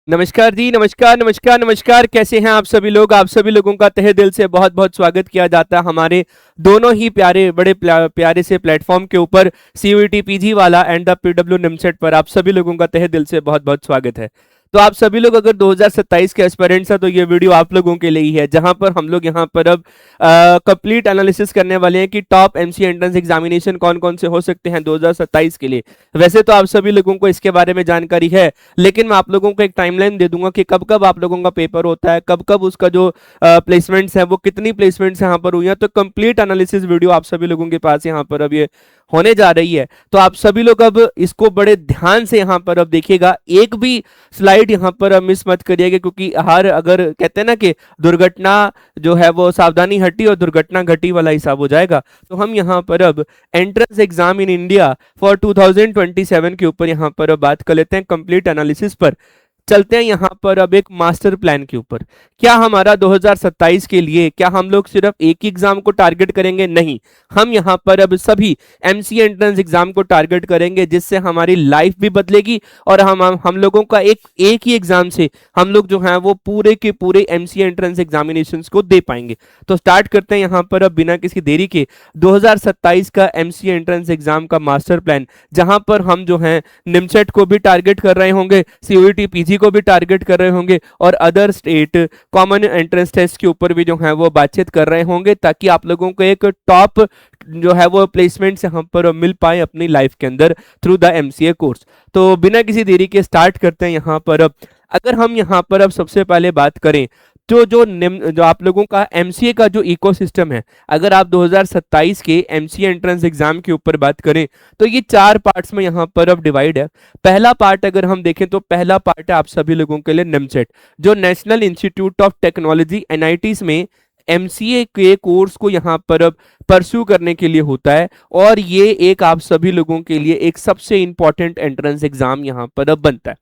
नमस्कार जी, नमस्कार, नमस्कार, नमस्कार। कैसे हैं आप सभी लोग? आप सभी लोगों का तहे दिल से बहुत-बहुत स्वागत किया जाता है हमारे दोनों ही प्यारे बड़े प्यारे से प्लेटफ़ॉर्म के ऊपर सीयूईटी पीजी वाला एंड द पीडब्ल्यू निमसेट पर आप सभी लोगों का तहे दिल से बहुत-बहुत स्वागत है। तो आप सभी लोग अगर 2027 के एस्पिरेंट्स हैं तो ये वीडियो आप लोगों के लिए ही है, जहाँ पर हम लोग यहाँ पर अब कंप्लीट एनालिसिस करने वाले हैं कि टॉप एमसीए एंट्रेंस एग्जामिनेशन कौन-कौन से हो सकते हैं 2027 के लिए। वैसे तो आप सभी लोगों को इसके बारे में जानकारी है, लेकिन मैं आप लोगों को एक टाइमलाइन दे दूंगा कि कब कब आप लोगों का पेपर होता है, कब कब उसका जो प्लेसमेंट्स है वो कितनी प्लेसमेंट्स यहाँ पर हुई हैं। तो कंप्लीट एनालिसिस वीडियो आप सभी लोगों के पास यहाँ पर अब ये होने जा रही है। तो आप सभी लोग अब इसको बड़े ध्यान से यहाँ पर अब देखिएगा, एक भी स्लाइड यहाँ पर अब मिस मत करिएगा, क्योंकि हर अगर कहते हैं ना कि दुर्घटना जो है वो सावधानी हटी और दुर्घटना घटी वाला हिसाब हो जाएगा। तो हम यहाँ पर अब entrance exam in India for 2027 के ऊपर यहाँ पर अब बात कर लेते हैं कंप्लीट एनालिसिस पर। चलते हैं यहाँ पर अब एक मास्टर प्लान के ऊपर। क्या हमारा 2027 के लिए क्या हम लोग सिर्फ एक ही एग्जाम को टारगेट करेंगे? नहीं, हम यहाँ पर अब सभी एमसीए एंट्रेंस एग्जाम को टारगेट करेंगे, जिससे हमारी लाइफ भी बदलेगी और हम लोगों का एक ही एग्जाम से हम लोग जो है वो पूरे के पूरे एमसीए एंट्रेंस एग्जामिनेशंस को दे पाएंगे। तो स्टार्ट करते हैं यहाँ पर अब बिना किसी देरी के 2027 का एमसीए एंट्रेंस एग्जाम का मास्टर प्लान, जहां पर हम जो है निमसेट को भी टारगेट कर रहे होंगे, सीयूईटी पीजी को भी टारगेट कर रहे होंगे और other state common entrance test के ऊपर भी जो है वो बातचीत कर रहे होंगे, ताकि आप लोगों को एक टॉप जो है वो प्लेसमेंट यहाँ पर मिल पाए अपनी लाइफ के अंदर थ्रू द एमसीए कोर्स। तो बिना किसी देरी के स्टार्ट करते हैं यहाँ पर अब। अगर हम यहाँ पर अब सबसे पहले बात करें तो जो आप लोगों का एमसीए का जो इकोसिस्टम है, अगर आप 2027 के एमसीए एंट्रेंस एग्जाम के ऊपर बात करें तो ये 4 पार्ट्स में यहाँ पर अब डिवाइड है। पहला पार्ट अगर हम देखें तो पहला पार्ट है आप सभी लोगों के लिए निमसेट, जो national institute of technology NITs में एमसीए के कोर्स को यहाँ पर अब परस्यू करने के लिए होता है, और ये एक आप सभी लोगों के लिए एक सबसे इंपॉर्टेंट एंट्रेंस एग्जाम यहाँ पर अब बनता है।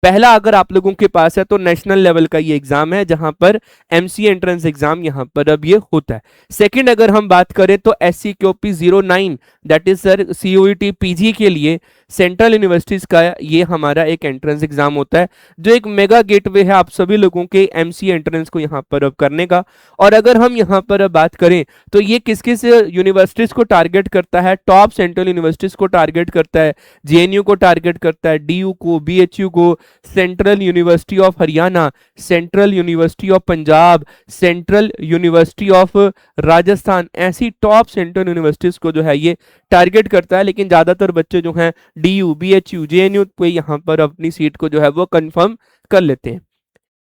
पहला अगर आप लोगों के पास है तो नेशनल लेवल का ये एग्जाम है, जहां पर एमसीए एंट्रेंस एग्जाम यहां पर अब ये होता है। सेकंड अगर हम बात करें तो SCQP 09 that is sir CUET PG के लिए सेंट्रल यूनिवर्सिटीज का ये हमारा एक एंट्रेंस एग्जाम होता है, जो एक मेगा गेटवे है आप सभी लोगों के एमसीए एंट्रेंस को यहाँ पर अब करने का। और अगर हम यहाँ पर अब बात करें तो ये किस किस यूनिवर्सिटीज को टारगेट करता है? टॉप सेंट्रल यूनिवर्सिटीज को टारगेट करता है, जेएनयू को टारगेट करता है, डीयू को, बीएचयू को, central university of Haryana, central university of Punjab, central university of Rajasthan, ऐसी टॉप सेंट्रल यूनिवर्सिटीज को जो है ये टारगेट करता है। लेकिन ज्यादातर बच्चे जो हैं डीयू, बीएचयू, जेएनयू पे यहाँ पर अपनी सीट को जो है वो कंफर्म कर लेते हैं।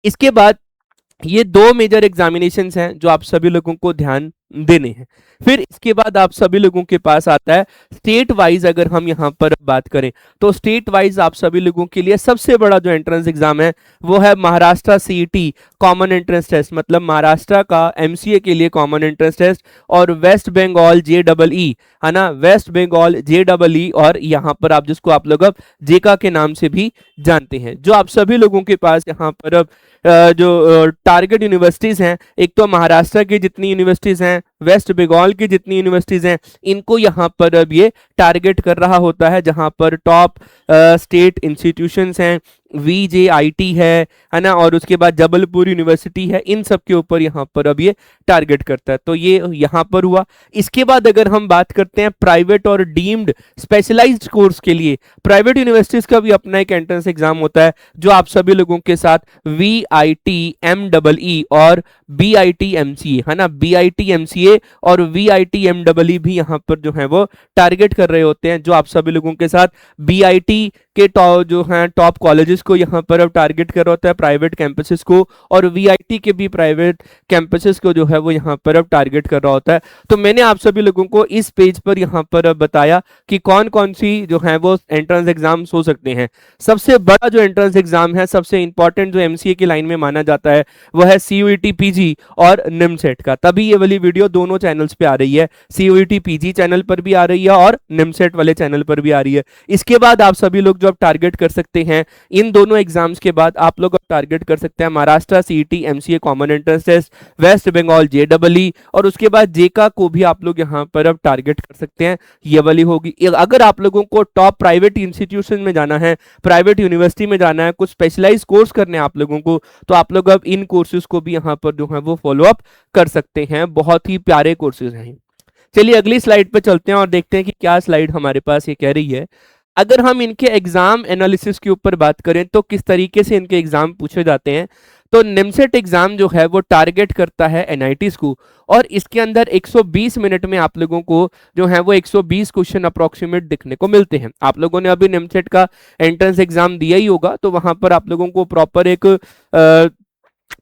इसके बाद ये 2 मेजर एग्जामिनेशंस हैं जो आप सभी लोगों को ध्यान देने हैं। फिर इसके बाद आप सभी लोगों के पास आता है स्टेट वाइज। अगर हम यहाँ पर बात करें तो स्टेट वाइज आप सभी लोगों के लिए सबसे बड़ा जो एंट्रेंस एग्जाम है वो है Maharashtra CET common entrance test, मतलब महाराष्ट्र का एमसीए के लिए कॉमन एंट्रेंस टेस्ट, और वेस्ट बंगाल जेईई है ना, वेस्ट बंगाल जेईई, और यहाँ पर आप जिसको आप लोग अब जेका के नाम से भी जानते हैं। जो आप सभी लोगों के पास यहाँ पर अब जो टारगेट यूनिवर्सिटीज हैं, एक तो महाराष्ट्र की जितनी यूनिवर्सिटीज हैं, वेस्ट बंगाल की जितनी यूनिवर्सिटीज हैं, इनको यहाँ पर अब ये टारगेट कर रहा होता है, जहाँ पर टॉप स्टेट इंस्टीट्यूशंस हैं, VJIT है ना, और उसके बाद जबलपुर यूनिवर्सिटी है, इन सब के ऊपर यहाँ पर अब ये टारगेट करता है। तो ये यहाँ पर हुआ। इसके बाद अगर हम बात करते हैं प्राइवेट और डीम्ड स्पेशलाइज्ड कोर्स के लिए, प्राइवेट यूनिवर्सिटीज का भी अपना एक एंट्रेंस एग्जाम होता है, जो आप सभी लोगों के साथ VIT-MEE और BIT-MCA है ना, BIT-MCA और VIT-MEE भी यहाँ पर जो है वो टारगेट कर रहे होते हैं। जो आप सभी लोगों के साथ BIT के जो हैं टॉप कॉलेजेस को यहाँ पर अब टारगेट कर रहा होता है, प्राइवेट कैंपसेस को, और VIT के भी प्राइवेट कैंपसेस को जो है वो यहाँ पर अब टारगेट कर रहा होता है। तो मैंने आप सभी लोगों को इस पेज पर यहाँ पर अब बताया कि कौन कौन सी जो है वो एंट्रेंस एग्जाम्स हो सकते हैं। सबसे बड़ा जो एंट्रेंस एग्जाम है, सबसे इंपॉर्टेंट जो एमसीए की लाइन में माना जाता है, वह है सीयूईटी पीजी और निमसेट का। तभी ये वाली वीडियो दोनों चैनल्स पे आ रही है, सीयूईटी पीजी चैनल पर भी आ रही है और निमसेट वाले चैनल पर भी आ रही है। इसके बाद आप सभी लोग जो आप टारगेट कर सकते हैं इन दोनों एग्जाम्स के बाद आप लोग अब टारगेट कर सकते हैं Maharashtra CET MCA common entrance test, West Bengal JEE, और उसके बाद जेका को भी आप लोग यहाँ पर अब टारगेट कर सकते हैं। ये वाली होगी। अगर आप लोगों को टॉप प्राइवेट इंस्टीट्यूशन में जाना है, प्राइवेट यूनिवर्सिटी में जाना है, कुछ स्पेशलाइज कोर्स करने हैं आप लोगों को, तो आप लोग अब इन कोर्सेज को भी यहाँ पर जो है वो फॉलो अप कर सकते हैं। बहुत ही प्यारे कोर्सेज हैं। चलिए अगली स्लाइड पे चलते हैं और देखते हैं कि क्या स्लाइड हमारे पास ये कह रही है। अगर हम इनके एग्जाम एनालिसिस के ऊपर बात करें तो किस तरीके से इनके एग्जाम पूछे जाते हैं, तो निमसेट एग्जाम जो है वो टारगेट करता है एनआईटीज को, और इसके अंदर 120 मिनट में आप लोगों को जो है वो 120 क्वेश्चन अप्रोक्सीमेट दिखने को मिलते हैं। आप लोगों ने अभी निमसेट का एंट्रेंस एग्जाम दिया ही होगा, तो वहां पर आप लोगों को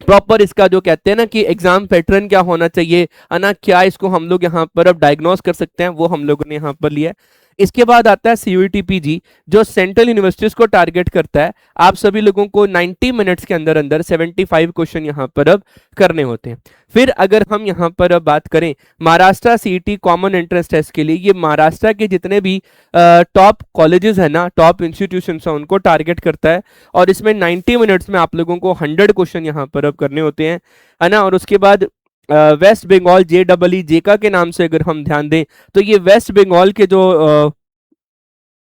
प्रॉपर इसका जो कहते हैं ना कि एग्जाम पैटर्न क्या होना चाहिए है ना, क्या इसको हम लोग यहाँ पर अब डायग्नोस कर सकते हैं, वो हम लोगों ने यहाँ पर लिया है। इसके बाद आता है सीयूईटी पीजी, जो सेंट्रल यूनिवर्सिटीज को टारगेट करता है। आप सभी लोगों को 90 मिनट्स के अंदर अंदर 75 क्वेश्चन यहाँ पर अब करने होते हैं। फिर अगर हम यहाँ पर अब बात करें Maharashtra CET common entrance test के लिए, ये महाराष्ट्र के जितने भी टॉप कॉलेजेस है ना, टॉप इंस्टीट्यूशन है, उनको टारगेट करता है, और इसमें 90 मिनट्स में आप लोगों को 100 क्वेश्चन यहाँ पर अब करने होते हैं, है ना। और उसके बाद वेस्ट बंगाल जेईई जेका के नाम से अगर हम ध्यान दें, तो ये वेस्ट बंगाल के जो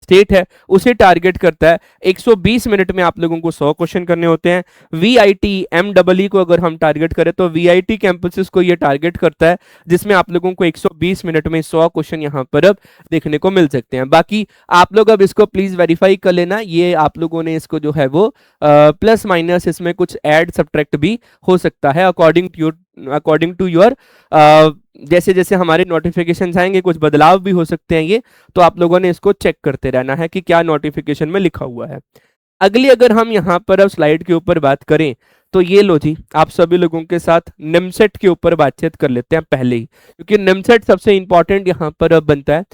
स्टेट है उसे टारगेट करता है। 120 मिनट में आप लोगों को 100 क्वेश्चन करने होते हैं। वीआईटी एमडब्ल्यू को अगर हम टारगेट करें तो वीआईटी कैंपसेस को ये टारगेट करता है, जिसमें आप लोगों को 120 मिनट में 100 क्वेश्चन यहाँ पर अब देखने को मिल सकते हैं। बाकी आप लोग अब इसको प्लीज वेरीफाई कर लेना, ये आप लोगों ने इसको जो है वो प्लस माइनस इसमें कुछ ऐड सब्ट्रैक्ट भी हो सकता है अकॉर्डिंग टू योर जैसे जैसे हमारे नोटिफिकेशन आएंगे कुछ बदलाव भी हो सकते हैं ये, तो आप लोगों ने इसको चेक करते रहना है कि क्या नोटिफिकेशन में लिखा हुआ है। अगली अगर हम यहाँ पर अब स्लाइड के ऊपर बात करें, तो ये लो जी, आप सभी लोगों के साथ निमसेट के ऊपर बातचीत कर लेते हैं पहले ही, क्योंकि निमसेट सबसे इंपॉर्टेंट यहाँ पर अब बनता है।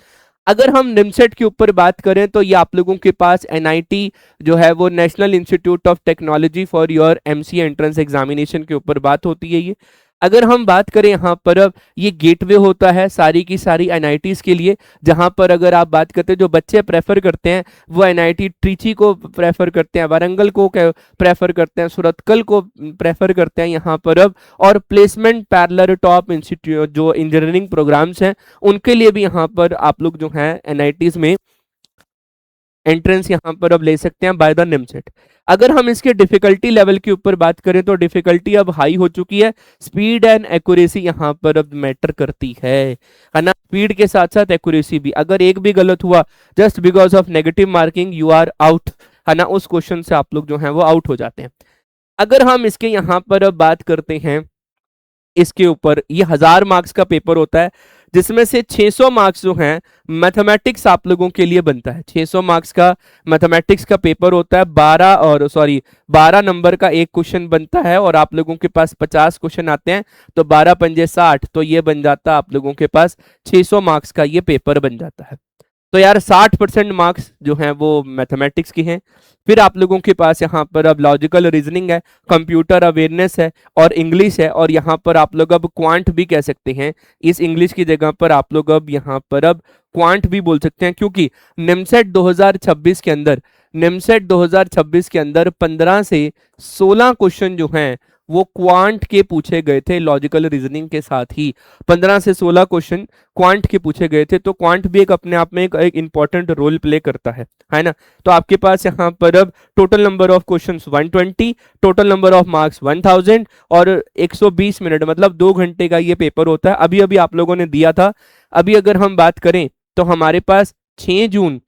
अगर हम निमसेट के ऊपर बात करें तो ये आप लोगों के पास एनआईटी जो है वो national institute of technology for your MCA entrance examination के ऊपर बात होती है। ये अगर हम बात करें यहाँ पर अब ये गेटवे होता है सारी की सारी एनआईटीज के लिए, जहाँ पर अगर आप बात करते हैं जो बच्चे प्रेफर करते हैं वो एनआईटी ट्रिची को प्रेफर करते हैं, वारंगल को प्रेफर करते हैं, सूरतकल को प्रेफर करते हैं यहाँ पर अब, और प्लेसमेंट पैरेलल टॉप इंस्टीट्यूट जो इंजीनियरिंग प्रोग्राम्स हैं उनके लिए भी यहाँ पर आप लोग जो है एनआईटीज में एंट्रेंस यहाँ पर अब ले सकते हैं बाय द निमसेट। अगर हम इसके डिफिकल्टी लेवल के ऊपर बात करें तो डिफिकल्टी अब हाई हो चुकी है, स्पीड एंड एक्यूरेसी यहाँ पर अब मैटर करती है ना। स्पीड के साथ साथ एक्यूरेसी भी, अगर एक भी गलत हुआ just because of negative marking you are out, है ना, उस क्वेश्चन से आप लोग जो है वो आउट हो जाते हैं। अगर हम इसके यहाँ पर अब बात करते हैं इसके ऊपर, ये 1000 मार्क्स का पेपर होता है, जिसमें से 600 मार्क्स जो हैं मैथमेटिक्स आप लोगों के लिए बनता है। 600 मार्क्स का मैथमेटिक्स का पेपर होता है, 12 नंबर का एक क्वेश्चन बनता है, और आप लोगों के पास 50 क्वेश्चन आते हैं, तो 12 पंजे 60, तो ये बन जाता है आप लोगों के पास 600 मार्क्स का ये पेपर बन जाता है। तो यार 60% मार्क्स जो हैं वो मैथमेटिक्स की हैं। फिर आप लोगों के पास यहाँ पर अब लॉजिकल रीजनिंग है, कंप्यूटर अवेयरनेस है, और इंग्लिश है, और यहाँ पर आप लोग अब क्वांट भी कह सकते हैं। इस इंग्लिश की जगह पर आप लोग अब यहाँ पर अब क्वांट भी बोल सकते हैं, क्योंकि निमसेट 2026 के अंदर 15 से 16 क्वेश्चन जो हैं वो क्वांट के पूछे गए थे, लॉजिकल रीजनिंग के साथ ही 15 से 16 क्वेश्चन क्वांट के पूछे गए थे। तो क्वांट भी एक अपने आप में एक इंपॉर्टेंट रोल प्ले करता है ना। तो आपके पास यहाँ पर अब total number of questions 120, total number of marks 1000, और 120 मिनट मतलब 2 घंटे का ये पेपर होता है। अभी अभी आप लोगों ने दिया था। अभी अगर हम बात करें तो हमारे पास 6 जून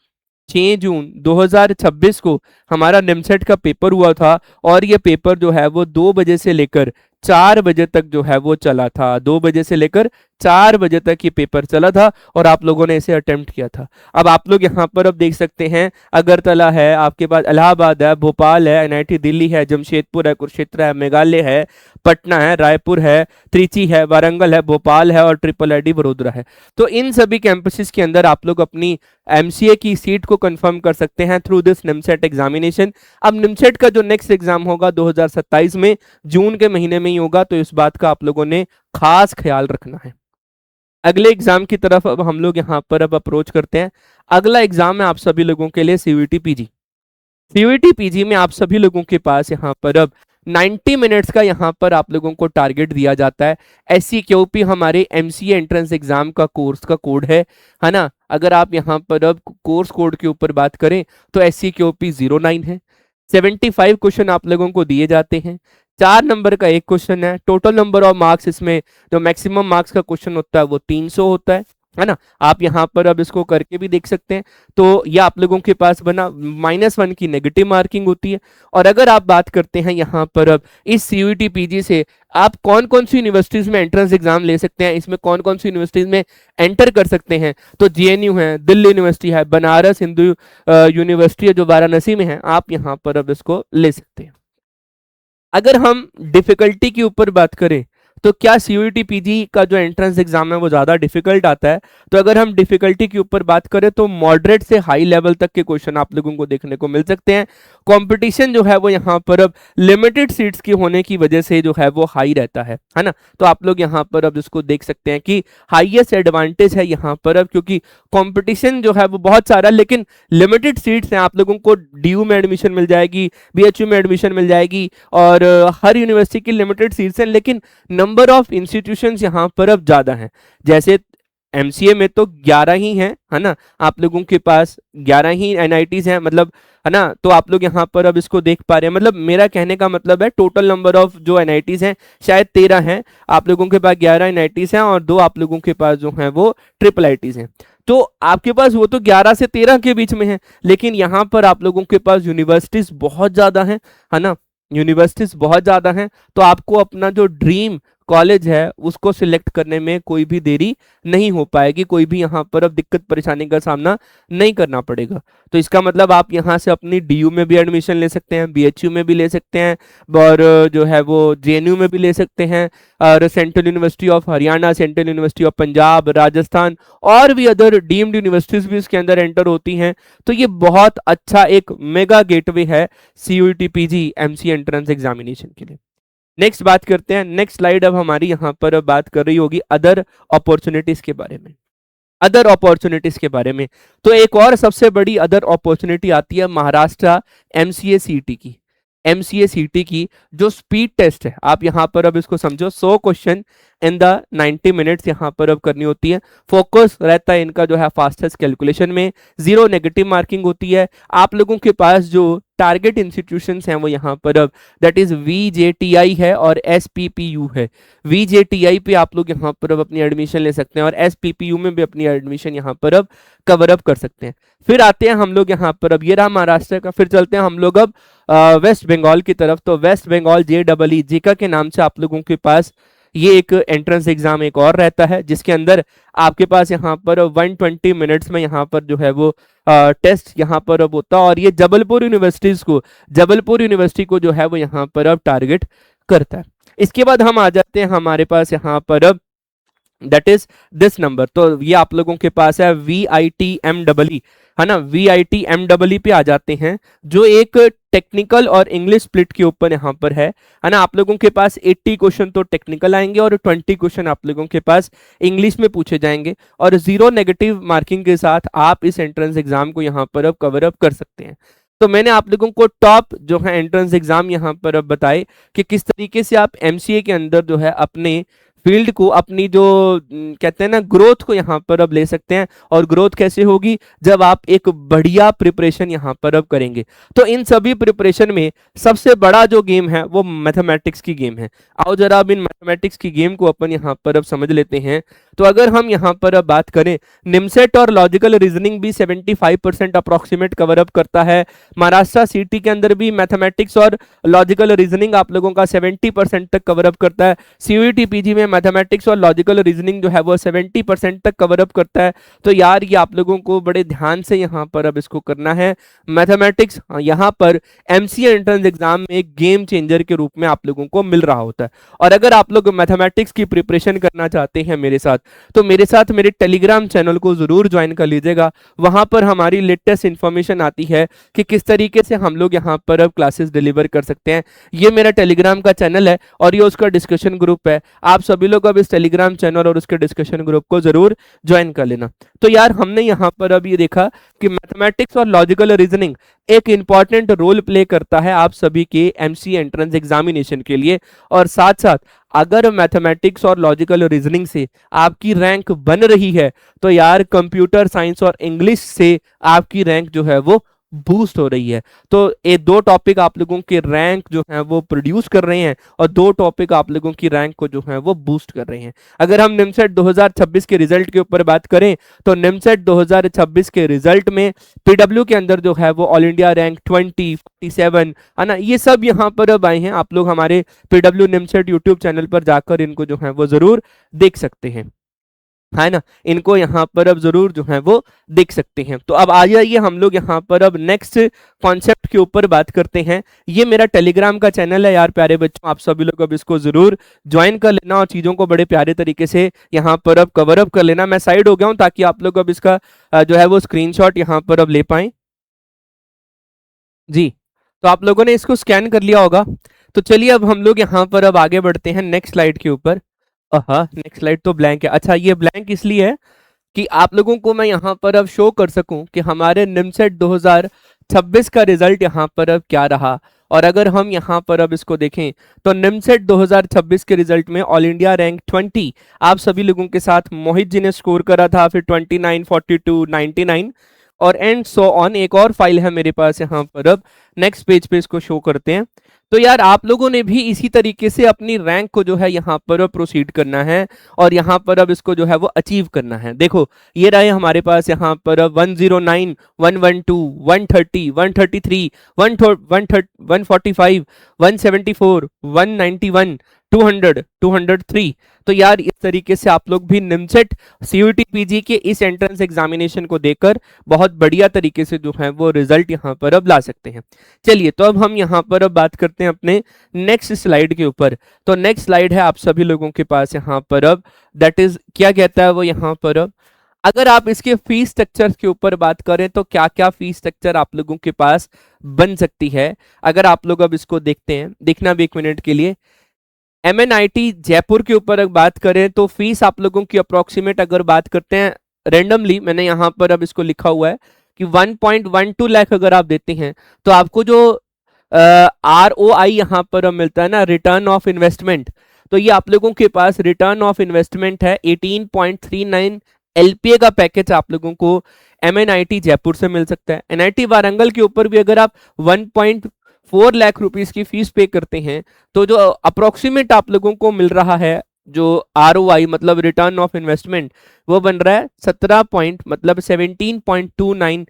2026 को हमारा निमसेट का पेपर हुआ था, और ये पेपर जो है वो 2 बजे से लेकर 4 बजे तक जो है वो चला था। 2 बजे से लेकर 4 बजे तक ये पेपर चला था, और आप लोगों ने इसे अटेम्प्ट किया था। अब आप लोग यहाँ पर अब देख सकते हैं, अगरतला है, आपके पास इलाहाबाद है, भोपाल है, एनआईटी दिल्ली है, जमशेदपुर है, कुरुक्षेत्र है, मेघालय है, पटना है, रायपुर है, त्रिची है, वारंगल है, भोपाल है, और ट्रिपल आईडी बड़ोदरा है। तो इन सभी कैंपसेस के अंदर आप लोग अपनी एमसीए की सीट को कंफर्म कर सकते हैं थ्रू दिस निमसेट एग्जामिनेशन। अब निमसेट का जो नेक्स्ट एग्जाम होगा 2027 में जून के महीने में ही होगा, तो इस बात का आप लोगों ने खास ख्याल रखना है। अगले एग्जाम की तरफ अब हम लोग यहाँ पर अब अप्रोच करते हैं। अगला एग्जाम है आप सभी लोगों के लिए सीयूईटी पीजी। सीयूईटी पीजी में आप सभी लोगों के पास यहाँ पर अब 90 मिनट्स का यहाँ पर आप लोगों को टारगेट दिया जाता है। SCQP हमारे एमसीए एंट्रेंस एग्जाम का कोर्स का कोड है ना। अगर आप यहाँ पर अब कोर्स कोड के ऊपर बात करें तो SCQP 09 है। 75 क्वेश्चन आप लोगों को दिए जाते हैं। 4 नंबर का एक क्वेश्चन है। टोटल नंबर ऑफ मार्क्स इसमें जो मैक्सिमम मार्क्स का क्वेश्चन होता है वो 300 होता है ना। आप यहाँ पर अब इसको करके भी देख सकते हैं। तो ये आप लोगों के पास बना -1 की नेगेटिव मार्किंग होती है। और अगर आप बात करते हैं यहाँ पर अब इस सीयूईटी पीजी से आप कौन कौन सी यूनिवर्सिटीज में एंट्रेंस एग्जाम ले सकते हैं, इसमें कौन कौन सी यूनिवर्सिटीज में एंटर कर सकते हैं, तो जेएनयू है, दिल्ली यूनिवर्सिटी है, बनारस हिंदू यूनिवर्सिटी है जो वाराणसी में है, आप यहाँ पर अब इसको ले सकते हैं। अगर हम डिफिकल्टी के ऊपर बात करें तो क्या सीयूईटी पीजी का जो एंट्रेंस एग्जाम है वो ज्यादा डिफिकल्ट आता है, तो अगर हम डिफिकल्टी के ऊपर बात करें तो मॉडरेट से हाई लेवल तक के क्वेश्चन आप लोगों को देखने को मिल सकते हैं। कंपटीशन जो है वो यहाँ पर अब लिमिटेड सीट्स की होने की वजह से जो है वो हाई रहता है ना। तो आप लोग यहाँ पर अब इसको देख सकते हैं कि हाईएस्ट एडवांटेज है यहाँ पर अब, क्योंकि कंपटीशन जो है वो बहुत सारा लेकिन लिमिटेड सीट्स हैं। आप लोगों को डीयू में एडमिशन मिल जाएगी, बीएचयू में एडमिशन मिल जाएगी और हर यूनिवर्सिटी की लिमिटेड सीट्स हैं, लेकिन नंबर ऑफ इंस्टीट्यूशंस यहाँ पर अब ज्यादा हैं। जैसे एमसीए में तो 11 ही हैं, है ना, आप लोगों के पास 11 ही एनआईटीज हैं, मतलब है ना। तो आप लोग यहाँ पर अब इसको देख पा रहे हैं, मतलब मेरा कहने का मतलब है टोटल नंबर ऑफ जो एनआईटीज हैं शायद 13 हैं, आप लोगों के पास 11 एनआईटीज हैं और 2 आप लोगों के पास जो हैं वो ट्रिपल आईटीज हैं। तो आपके पास वो तो 11 से 13 के बीच में है, लेकिन यहाँ पर आप लोगों के पास यूनिवर्सिटीज बहुत ज्यादा हैं, है ना, यूनिवर्सिटीज बहुत ज्यादा हैं। तो आपको अपना जो ड्रीम कॉलेज है उसको सिलेक्ट करने में कोई भी देरी नहीं हो पाएगी, कोई भी यहाँ पर अब दिक्कत परेशानी का सामना नहीं करना पड़ेगा। तो इसका मतलब आप यहाँ से अपनी डीयू में भी एडमिशन ले सकते हैं, बीएचयू में भी ले सकते हैं और जो है वो जेएनयू में भी ले सकते हैं, और central university of Haryana, central university of Punjab, Rajasthan और भी अदर डीम्ड यूनिवर्सिटीज भी इसके अंदर एंटर होती हैं। तो ये बहुत अच्छा एक मेगा गेटवे है CUET PG MCA entrance examination के लिए। नेक्स्ट बात करते हैं, नेक्स्ट स्लाइड अब हमारी यहाँ पर बात कर रही होगी अदर अपॉर्चुनिटीज के बारे में। अदर अपॉर्चुनिटीज के बारे में तो एक और सबसे बड़ी अदर अपॉर्चुनिटी आती है महाराष्ट्र एमसीए सीटी की। एमसीए सीटी की जो स्पीड टेस्ट है, आप यहाँ पर अब इसको समझो, 100 क्वेश्चन इन द 90 मिनट्स यहाँ पर अब करनी होती है। फोकस रहता है इनका जो है फास्टेस्ट कैलकुलेशन में, 0 नेगेटिव मार्किंग होती है। आप लोगों के पास जो टारगेट इंस्टीट्यूशंस हैं वो यहाँ पर अब दैट इज वीजेटीआई है और एसपीपीयू है। वीजेटीआई पे आप लोग यहाँ पर अब अपनी एडमिशन ले सकते हैं और एसपीपीयू में भी अपनी एडमिशन यहाँ पर अब कवर अप कर सकते हैं। फिर आते हैं हम लोग यहाँ पर अब, ये रहा महाराष्ट्र का। फिर चलते हैं हम लोग अब वेस्ट बंगाल की तरफ। तो वेस्ट बंगाल JEE जेका के नाम से आप लोगों के पास ये एक एंट्रेंस एग्जाम एक और रहता है, जिसके अंदर आपके पास यहाँ पर 120 मिनट्स में यहाँ पर जो है वो टेस्ट यहाँ पर अब होता है और ये जबलपुर यूनिवर्सिटी को जो है वो यहाँ पर अब टारगेट करता है। इसके बाद हम आ जाते हैं हमारे पास यहाँ पर अब दैट इज दिस नंबर। तो ये आप लोगों के पास है VITMEE, है ना, VITMEE पे आ जाते हैं जो एक टेक्निकल और इंग्लिश स्प्लिट के ऊपर यहाँ पर है ना। आप लोगों के पास 80 क्वेश्चन तो टेक्निकल आएंगे और 20 क्वेश्चन आप लोगों के पास इंग्लिश में पूछे जाएंगे और 0 नेगेटिव मार्किंग के साथ आप इस एंट्रेंस एग्जाम को यहाँ पर अब कवर अप कर सकते हैं। तो मैंने आप लोगों को टॉप जो है एंट्रेंस एग्जाम यहाँ पर अब बताए कि किस तरीके से आप एमसीए के अंदर जो है अपने फील्ड को, अपनी जो कहते हैं ना ग्रोथ को यहाँ पर अब ले सकते हैं। और ग्रोथ कैसे होगी, जब आप एक बढ़िया प्रिपरेशन यहाँ पर अब करेंगे। तो इन सभी प्रिपरेशन में सबसे बड़ा जो गेम है वो मैथमेटिक्स की गेम है। आओ जरा अब इन मैथमेटिक्स की गेम को अपन यहाँ पर अब समझ लेते हैं। तो अगर हम यहाँ पर अब बात करें, निमसेट और लॉजिकल रीजनिंग भी 75% अप्रोक्सीमेट कवर अप करता है। महाराष्ट्र सिटी के अंदर भी मैथमेटिक्स और लॉजिकल रीजनिंग आप लोगों का 70% तक कवर अप करता है। सीयूईटी पीजी में मैथमेटिक्स और लॉजिकल रीजनिंग जो है वो 70% तक कवर अप करता है। तो यार ये आप लोगों को बड़े ध्यान से यहाँ पर अब इसको करना है। मैथमेटिक्स यहाँ पर एमसीए एंट्रेंस एग्जाम में एक गेम चेंजर के रूप में आप लोगों को मिल रहा होता है। और अगर आप लोग मैथमेटिक्स की प्रिपरेशन करना चाहते हैं मेरे साथ, तो मेरे साथ मेरे टेलीग्राम चैनल को जरूर ज्वाइन कर लीजिएगा। वहां पर हमारी लेटेस्ट इंफॉर्मेशन आती है कि किस तरीके से हम लोग यहाँ पर अब क्लासेस डिलीवर कर सकते हैं। ये मेरा टेलीग्राम का चैनल है और ये उसका डिस्कशन ग्रुप है। आप सब सभी लोग अब इस टेलीग्राम चैनल और उसके डिस्कशन ग्रुप को जरूर ज्वाइन कर लेना। तो यार हमने यहाँ पर अब ये देखा कि मैथमेटिक्स और लॉजिकल रीजनिंग एक इंपॉर्टेंट रोल प्ले करता है आप सभी के एमसी एंट्रेंस एग्जामिनेशन के लिए, और साथ साथ अगर मैथमेटिक्स और लॉजिकल रीजनिंग से आपकी रैंक बन रही है तो यार कंप्यूटर साइंस और इंग्लिश से आपकी रैंक जो है वो बूस्ट हो रही है। तो ये दो टॉपिक आप लोगों के रैंक जो है वो प्रोड्यूस कर रहे हैं और दो टॉपिक आप लोगों की रैंक को जो है वो बूस्ट कर रहे हैं। अगर हम निमसेट 2026 के रिजल्ट के ऊपर बात करें तो निमसेट 2026 के रिजल्ट में पीडब्ल्यू के अंदर जो है वो ऑल इंडिया रैंक 20, 47 है ना, ये सब यहाँ पर अब आए हैं। आप लोग हमारे पीडब्ल्यू निमसेट यूट्यूब चैनल पर जाकर इनको जो है वो जरूर देख सकते हैं, है ना, इनको यहाँ पर अब जरूर जो है वो देख सकते हैं। तो अब आ जाइए हम लोग यहाँ पर अब नेक्स्ट कॉन्सेप्ट के ऊपर बात करते हैं। ये मेरा टेलीग्राम का चैनल है यार प्यारे बच्चों, आप सभी लोग अब इसको जरूर ज्वाइन कर लेना और चीजों को बड़े प्यारे तरीके से यहाँ पर अब कवर अप कर लेना। मैं साइड हो गया हूँ ताकि आप लोग अब इसका जो है वो स्क्रीनशॉट यहाँ पर अब ले पाए जी। तो आप लोगों ने इसको स्कैन कर लिया होगा। तो चलिए अब हम लोग यहाँ पर अब आगे बढ़ते हैं नेक्स्ट स्लाइड के ऊपर। हाँ, नेक्स्ट स्लाइड तो ब्लैंक है। अच्छा, ये ब्लैंक इसलिए है कि आप लोगों को मैं यहाँ पर अब शो कर सकूं कि हमारे निमसेट 2026 का रिजल्ट यहाँ पर अब क्या रहा। और अगर हम यहाँ पर अब इसको देखें तो निमसेट 2026 के रिजल्ट में ऑल इंडिया रैंक 20 आप सभी लोगों के साथ मोहित जी ने स्कोर करा था, फिर 29, 42, 99 और एंड सो ऑन। एक और फाइल है मेरे पास यहाँ पर, अब नेक्स्ट पेज पे इसको शो करते हैं। तो यार आप लोगों ने भी इसी तरीके से अपनी रैंक को जो है यहाँ पर प्रोसीड करना है और यहाँ पर अब इसको जो है वो अचीव करना है। देखो ये रहे हमारे पास यहाँ पर 109, 112, 130, 133, 145, 174, 191, 200, 203। तो यार इस तरीके से आप लोग भी निमसेट सीयूटी पीजी के इस एंट्रेंस एग्जामिनेशन को देकर बहुत बढ़िया तरीके से जो है वो रिजल्ट यहाँ पर अब ला सकते हैं। चलिए तो अब हम यहाँ पर अब बात करते हैं अपने नेक्स्ट स्लाइड के ऊपर। तो नेक्स्ट स्लाइड है आप सभी लोगों के पास यहाँ पर अब, दैट इज क्या कहता है वो यहाँ पर अब, अगर आप इसके फीस स्ट्रक्चर के ऊपर बात करें तो क्या क्या फीस स्ट्रक्चर आप लोगों के पास बन सकती है। अगर आप लोग अब इसको देखते हैं, देखना भी एक मिनट के लिए, एमएनआईटी जयपुर के ऊपर अगर बात करें तो फीस आप लोगों की अप्रोक्सीमेट अगर बात करते हैं रेंडमली, मैंने यहाँ पर अब इसको लिखा हुआ है कि 1.12 लाख अगर आप देते हैं तो आपको जो ROI यहाँ पर मिलता है ना, रिटर्न ऑफ इन्वेस्टमेंट, तो ये आप लोगों के पास रिटर्न ऑफ इन्वेस्टमेंट है 18.39 LPA का पैकेज आप लोगों को एमएनआईटी जयपुर से मिल सकता है। एनआईटी वारंगल के ऊपर भी अगर आप 1.4 लाख रुपीस की फीस पे करते हैं तो जो अप्रोक्सीमेट आप लोगों को मिल रहा है जो ROI मतलब रिटर्न ऑफ इन्वेस्टमेंट, वो बन रहा है 17.29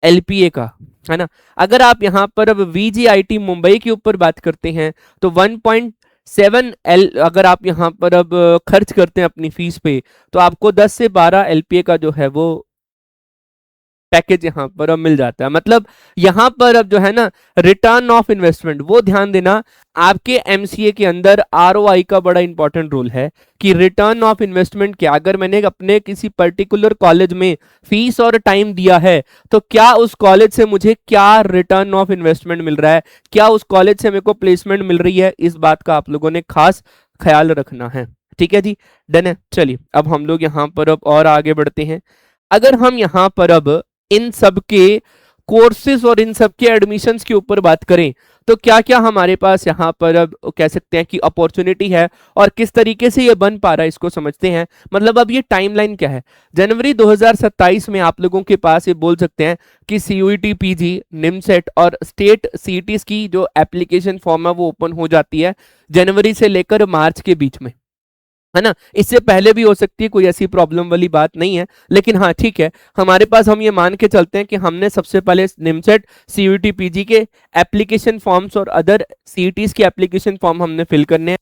LPA का, है ना। अगर आप यहाँ पर अब VGIT मुंबई के ऊपर बात करते हैं तो 1.7 अगर आप यहाँ पर अब खर्च करते हैं अपनी फीस पे तो आपको 10 से 12 LPA का जो है वो पैकेज यहाँ पर अब मिल जाता है। मतलब यहाँ पर अब जो है ना रिटर्न ऑफ इन्वेस्टमेंट, वो ध्यान देना आपके एमसीए के अंदर ROI का बड़ा इंपॉर्टेंट रोल है कि रिटर्न ऑफ इन्वेस्टमेंट क्या, अगर मैंने अपने किसी पर्टिकुलर कॉलेज में फीस और टाइम दिया है तो क्या उस कॉलेज से मुझे क्या रिटर्न ऑफ इन्वेस्टमेंट मिल रहा है, क्या उस कॉलेज से मेरे को प्लेसमेंट मिल रही है, इस बात का आप लोगों ने खास ख्याल रखना है। ठीक है जी, डन है। चलिए अब हम लोग यहाँ पर अब और आगे बढ़ते हैं। अगर हम यहाँ पर अब इन सब के कोर्सेज और इन सब के एडमिशंस के ऊपर बात करें तो क्या क्या हमारे पास यहाँ पर अब कह सकते हैं कि अपॉर्चुनिटी है और किस तरीके से ये बन पा रहा है इसको समझते हैं। मतलब अब ये टाइमलाइन क्या है, जनवरी 2027 में आप लोगों के पास ये बोल सकते हैं कि सीयूईटी पीजी, निमसेट और स्टेट सीईटीज की जो एप्लीकेशन फॉर्म है वो ओपन हो जाती है जनवरी से लेकर मार्च के बीच में, है ना। इससे पहले भी हो सकती है, कोई ऐसी प्रॉब्लम वाली बात नहीं है, लेकिन हाँ ठीक है, हमारे पास हम ये मान के चलते हैं कि हमने सबसे पहले निमसेट सीयूटी पीजी के एप्लीकेशन फॉर्म्स और अदर सीईटीज के एप्लीकेशन फॉर्म हमने फिल करने हैं।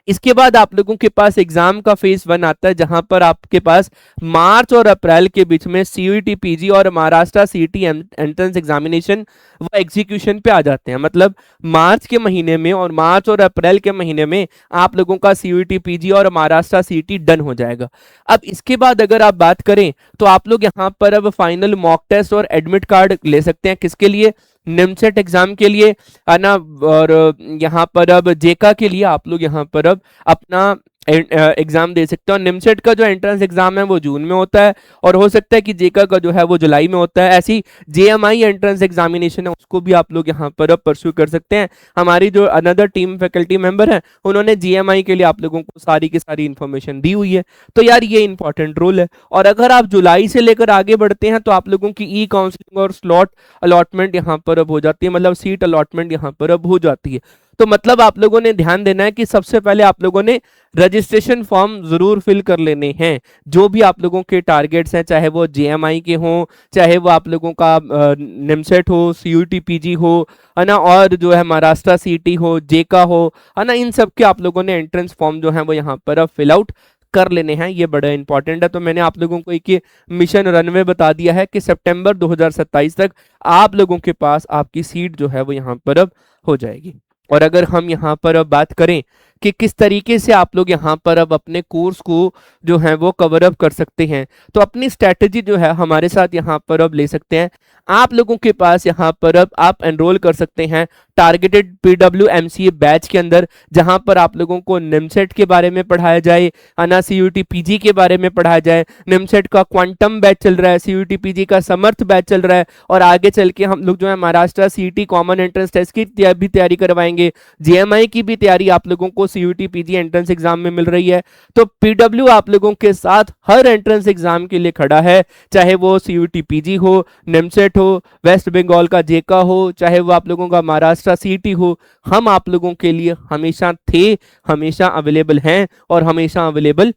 इसके बाद आप लोगों के पास एग्जाम का फेज 1 आता है जहां पर आपके पास मार्च और अप्रैल के बीच में सीयूटी पीजी और महाराष्ट्र सीईटी एंट्रेंस एग्जामिनेशन वो एग्जीक्यूशन पे आ जाते हैं। मतलब मार्च के महीने में और मार्च और अप्रैल के महीने में आप लोगों का सीयूटी पीजी और महाराष्ट्र सीईटी डन हो जाएगा। अब इसके बाद अगर आप बात करें तो आप लोग यहाँ पर अब फाइनल मॉक टेस्ट और एडमिट कार्ड ले सकते हैं, किसके लिए, निमसेट एग्जाम के लिए, है ना। और यहाँ पर अब जेका के लिए आप लोग यहाँ पर अब अपना एग्जाम दे सकते हैं। और निमसेट का जो एंट्रेंस एग्जाम है वो जून में होता है, और हो सकता है कि जेका का जो है वो जुलाई में होता है। ऐसी जेएमआई एंट्रेंस एग्जामिनेशन है उसको भी आप लोग यहाँ पर अब परस्यू कर सकते हैं। हमारी जो अनदर टीम फैकल्टी मेंबर है उन्होंने जेएमआई के लिए आप लोगों को सारी की सारी इन्फॉर्मेशन दी हुई है। तो यार ये इंपॉर्टेंट रोल है। और अगर आप जुलाई से लेकर आगे बढ़ते हैं तो आप लोगों की ई काउंसलिंग और स्लॉट अलॉटमेंट यहाँ पर अब हो जाती है, मतलब सीट अलॉटमेंट यहाँ पर अब हो जाती है। तो मतलब आप लोगों ने ध्यान देना है कि सबसे पहले आप लोगों ने रजिस्ट्रेशन फॉर्म जरूर फिल कर लेने हैं। जो भी आप लोगों के टारगेट्स हैं, चाहे वो जेएमआई के हों, चाहे वो आप लोगों का निमसेट हो, सीयूटी पीजी हो, है ना, और जो है महाराष्ट्र सीटी हो, जेका हो, है ना, इन सब के आप लोगों ने एंट्रेंस फॉर्म जो है वो यहाँ पर अब फिल आउट कर लेने हैं। ये बड़ा इंपॉर्टेंट है। तो मैंने आप लोगों को एक मिशन रनवे बता दिया है कि सितंबर 2027 तक आप लोगों के पास आपकी सीट जो है वो यहाँ पर अब हो जाएगी। और अगर हम यहाँ पर अब बात करें कि किस तरीके से आप लोग यहाँ पर अब अपने कोर्स को जो है वो कवर अप कर सकते हैं, तो अपनी स्ट्रैटेजी जो है हमारे साथ यहाँ पर अब ले सकते हैं। आप लोगों के पास यहाँ पर अब आप एनरोल कर सकते हैं टारगेटेड पीडब्ल्यू एमसीए बैच के अंदर, जहां पर आप लोगों को निमसेट के बारे में पढ़ाया जाए, अना सीयूटी पीजी के बारे में पढ़ाया जाए। निमसेट का क्वांटम बैच चल रहा है, सीयूटी पीजी का समर्थ बैच चल रहा है, और आगे चल के हम लोग जो है Maharashtra CET common entrance test की भी तैयारी करवाएंगे। जेएमआई की भी तैयारी आप लोगों को सीयूटी पीजी एंट्रेंस एग्जाम में मिल रही है। तो पीडब्ल्यू आप लोगों के साथ हर एंट्रेंस एग्जाम के लिए खड़ा है, चाहे वो सीयूटी पीजी हो, निमसेट हो, वेस्ट बंगाल का जेका हो, चाहे वो आप लोगों का महाराष्ट्र सीईटी हो। हम आप लोगों के लिए हमेशा थे, हमेशा अवेलेबल हैं और हमेशा अवेलेबल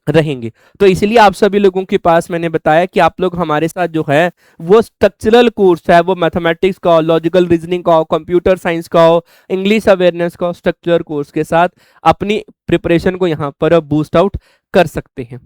रहेंगे। तो इसलिए आप सभी लोगों के पास मैंने बताया कि आप लोग हमारे साथ जो है वो स्ट्रक्चरल कोर्स है, वो मैथमेटिक्स का हो, लॉजिकल रीजनिंग का हो, कंप्यूटर साइंस का हो, इंग्लिश अवेयरनेस का हो, स्ट्रक्चर कोर्स के साथ अपनी प्रिपरेशन को यहाँ पर बूस्ट आउट कर सकते हैं।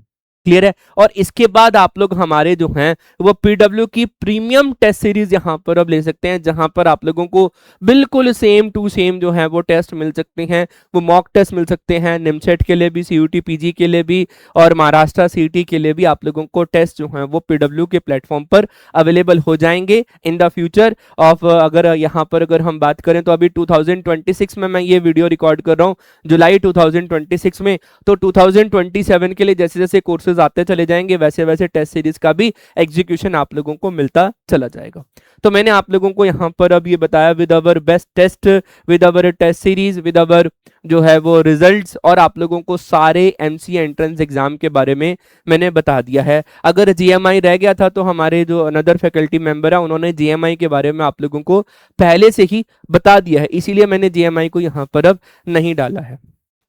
क्लियर है। और इसके बाद आप लोग हमारे जो हैं वो पीडब्ल्यू की प्रीमियम टेस्ट सीरीज यहाँ पर अब ले सकते हैं, जहां पर आप लोगों को बिल्कुल सेम टू सेम जो है वो टेस्ट मिल सकते हैं, वो मॉक टेस्ट मिल सकते हैं। निमसेट के लिए भी, सीयूटी पीजी के लिए भी, और महाराष्ट्र सीईटी के लिए भी आप लोगों को टेस्ट जो है वो पीडब्ल्यू के प्लेटफॉर्म पर अवेलेबल हो जाएंगे इन द फ्यूचर ऑफ। अगर यहाँ पर अगर हम बात करें तो अभी 2026 में मैं ये वीडियो रिकॉर्ड कर रहा हूँ, जुलाई 2026 में। तो 2027 के लिए जैसे जैसे कोर्सेज आते चले जाएंगे, वैसे वैसे टेस्ट सीरीज का भी एग्जीक्यूशन आप लोगों को मिलता चला जाएगा। तो मैंने आप लोगों को यहाँ पर अब ये बताया with our best test, with our test series, with our जो है वो रिजल्ट्स, और आप लोगों को सारे एमसी एंट्रेंस एग्जाम के बारे में मैंने बता दिया है। अगर जीएमआई रह गया था तो हमारे जो अनदर फैकल्टी मेंबर है उन्होंने जीएमआई के बारे में आप लोगों को पहले से ही बता दिया है, इसीलिए मैंने जीएमआई को यहाँ पर अब नहीं डाला है।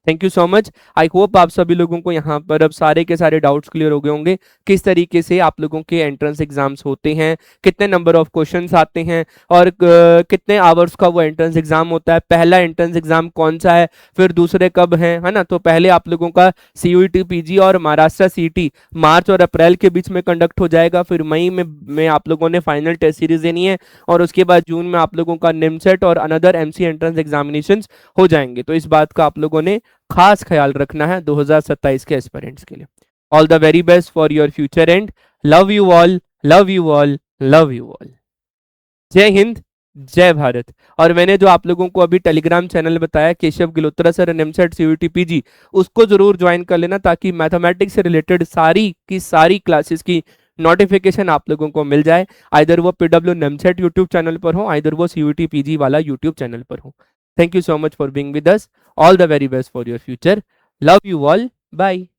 Thank you so much. I hope आप सभी लोगों को यहाँ पर अब सारे के सारे डाउट्स क्लियर हो गए होंगे, किस तरीके से आप लोगों के एंट्रेंस एग्जाम्स होते हैं, कितने नंबर ऑफ क्वेश्चंस आते हैं, और कितने आवर्स का वो एंट्रेंस एग्जाम होता है, पहला एंट्रेंस एग्जाम कौन सा है, फिर दूसरे कब हैं, है ना। तो पहले आप लोगों का सीयूटी पीजी और महाराष्ट्र सीईटी मार्च और अप्रैल के बीच में कंडक्ट हो जाएगा, फिर मई में आप लोगों ने फाइनल टेस्ट सीरीज देनी है, और उसके बाद जून में आप लोगों का निमसेट और अनदर एमसी एंट्रेंस एग्जामिनेशन हो जाएंगे। तो इस बात का आप लोगों ने खास ख्याल रखना है 2027 के एस्पिरेंट्स के लिए। All the very best for your future and love you all, love you all, love you all. जय हिंद, जय भारत। और मैंने जो आप लोगों को अभी टेलीग्राम चैनल बताया Keshav Gilotra sir NIMCET CUET PG, उसको जरूर ज्वाइन कर लेना, ताकि मैथमेटिक्स से रिलेटेड सारी की सारी क्लासेस की नोटिफिकेशन आप लोगों को मिल जाए, आइदर वो पीडब्ल्यू निमसेट यूट्यूब चैनल पर हो, आइदर वो सीयूटी पीजी वाला यूट्यूब चैनल पर हो। Thank you so much for being with us. All the very best for your future. Love you all. Bye.